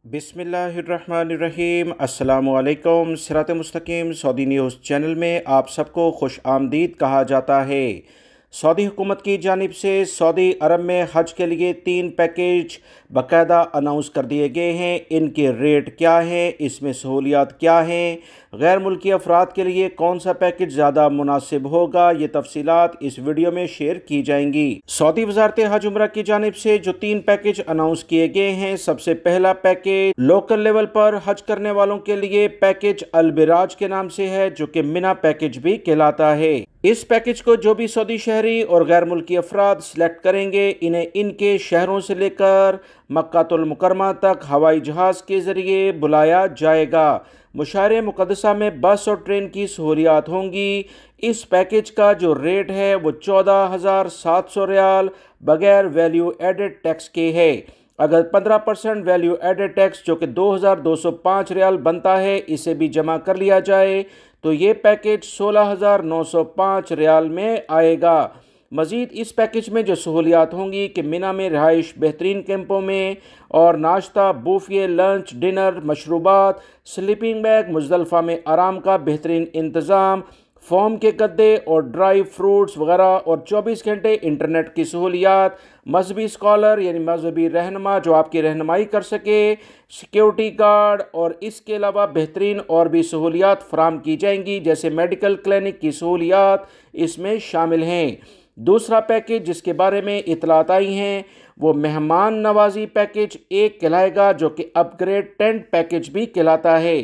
बिस्मिल्लाहिर्रहमानिर्रहीम। अस्सलामुअलैकुम। सिरात मुस्तकीम सऊदी न्यूज़ चैनल में आप सबको खुश आमदीद कहा जाता है। सऊदी हुकूमत की जानिब से सऊदी अरब में हज के लिए 3 पैकेज बाकायदा अनाउंस कर दिए गए हैं। इनके रेट क्या हैं, इसमें सहूलियात क्या हैं, गैर मुल्की अफराद के लिए कौन सा पैकेज ज़्यादा मुनासिब होगा, ये तफसीलात इस वीडियो में शेयर की जाएंगी। सऊदी वज़ारत हज उम्रा की जानिब से जो 3 पैकेज अनाउंस किए गए हैं, सबसे पहला पैकेज लोकल लेवल पर हज करने वालों के लिए पैकेज अलबिराज के नाम से है, जो कि मिना पैकेज भी कहलाता है। इस पैकेज को जो भी सऊदी शहरी और गैर मुल्की अफराद सेलेक्ट करेंगे, इन्हें इनके शहरों से लेकर मक्कातुल मुकरमा तक हवाई जहाज़ के ज़रिए बुलाया जाएगा। मुशारे मुक़द्दसा में बस और ट्रेन की सहूलियात होंगी। इस पैकेज का जो रेट है वो 14,700 रियाल बगैर वैल्यू एडेड टैक्स के है। अगर 15% वैल्यू एडेड टैक्स जो कि 2,205 रियाल बनता है, इसे भी जमा कर लिया जाए तो ये पैकेज 16,905 रियाल में आएगा। मज़ीद इस पैकेज में जो सहूलियात होंगी कि मिना में रिहाइश बेहतरीन कैंपों में और नाश्ता, बूफे, लंच, डिनर, मशरूबात, स्लीपिंग बैग, मुज़दलिफ़ा में आराम का बेहतरीन इंतज़ाम, फोम के गद्दे और ड्राई फ्रूट्स वगैरह और 24 घंटे इंटरनेट की सहूलियात, मजहबी स्कॉलर यानी मजहबी रहनुमा जो आपकी रहनुमाई कर सके, सिक्योरिटी गार्ड और इसके अलावा बेहतरीन और भी सहूलियात फराम की जाएंगी, जैसे मेडिकल क्लिनिक की सहूलियात इसमें शामिल हैं। दूसरा पैकेज जिसके बारे में इतलात आई हैं वो मेहमान नवाजी पैकेज 1 कहलाएगा, जो कि अपग्रेड टेंट पैकेज भी कहलाता है।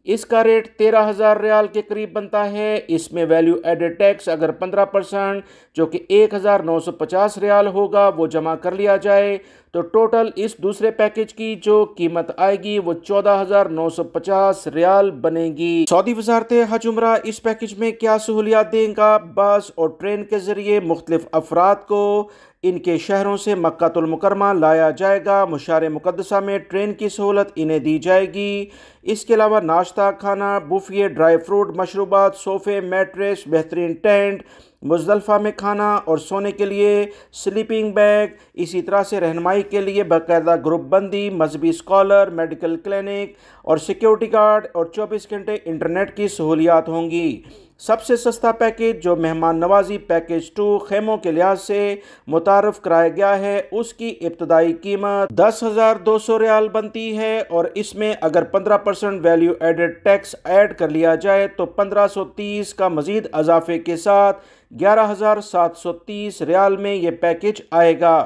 इसका रेट 13,000 रियाल के करीब बनता है। इसमें वैल्यू एडेड टैक्स अगर 15% जो कि 1,950 रियाल होगा वो जमा कर लिया जाए तो टोटल इस दूसरे पैकेज की जो कीमत आएगी वो 14,950 रियाल बनेगी। सऊदी वज़ारत हज उम्रा इस पैकेज में क्या सहूलियात देगा? बस और ट्रेन के ज़रिए मुख्तलिफ अफराद को इनके शहरों से मक्कातुल मुकरमा लाया जाएगा। मुशारे मुक़द्दसा में ट्रेन की सहूलत इन्हें दी जाएगी। इसके अलावा नाश्ता, खाना, बुफे, ड्राई फ्रूट, मशरूबात, सोफ़े, मैट्रेस, बेहतरीन टेंट, मुज़दलिफ़ा में खाना और सोने के लिए स्लीपिंग बैग, इसी तरह से रहनुमाई के लिए बाकायदा ग्रुप बंदी, मजहबी स्कॉलर, मेडिकल क्लिनिक और सिक्योरिटी गार्ड और 24 घंटे इंटरनेट की सहूलियात होंगी। सबसे सस्ता पैकेज जो मेहमान नवाजी पैकेज 2 खेमों के लिहाज से मुतारफ़ कराया गया है, उसकी इब्तदाई कीमत 10,200 रियाल बनती है और इसमें अगर 15% वैल्यू एडेड टैक्स ऐड कर लिया जाए तो 1,530 का मज़ीद इजाफे के साथ 11,730 रियाल में ये पैकेज आएगा।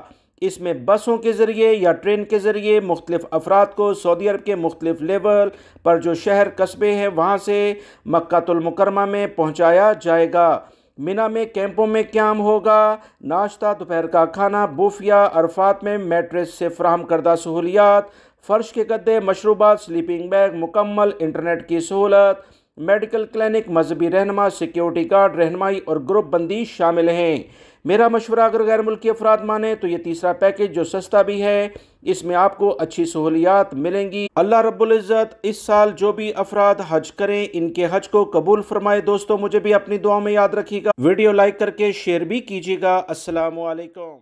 इसमें बसों के ज़रिए या ट्रेन के ज़रिए मुख्तलिफ अफराद को सऊदी अरब के मुख्तलिफ लेवल पर जो शहर कस्बे हैं वहाँ से मक्कातुल मुकरमा में पहुँचाया जाएगा। मिना में कैंपों में क़याम होगा। नाश्ता, दोपहर का खाना, बुफिया, अरफात में मैट्रेस से फ्राहम करदा सहूलियात, फ़र्श के गद्दे, मशरूबात, स्लीपिंग बैग, मुकम्मल इंटरनेट की सहूलत, मेडिकल क्लिनिक, मजहबी रहनुमा, सिक्योरिटी गार्ड, रहनुमाई और ग्रुप बंदी शामिल हैं। मेरा मशवरा अगर गैर मुल्की अफराद माने तो ये तीसरा पैकेज जो सस्ता भी है, इसमें आपको अच्छी सहूलियात मिलेंगी। अल्लाह रब्बुल इज़्ज़त इस साल जो भी अफराद हज करें इनके हज को कबूल फरमाए। दोस्तों मुझे भी अपनी दुआ में याद रखिएगा। वीडियो लाइक करके शेयर भी कीजिएगा। अस्सलामु अलैकुम।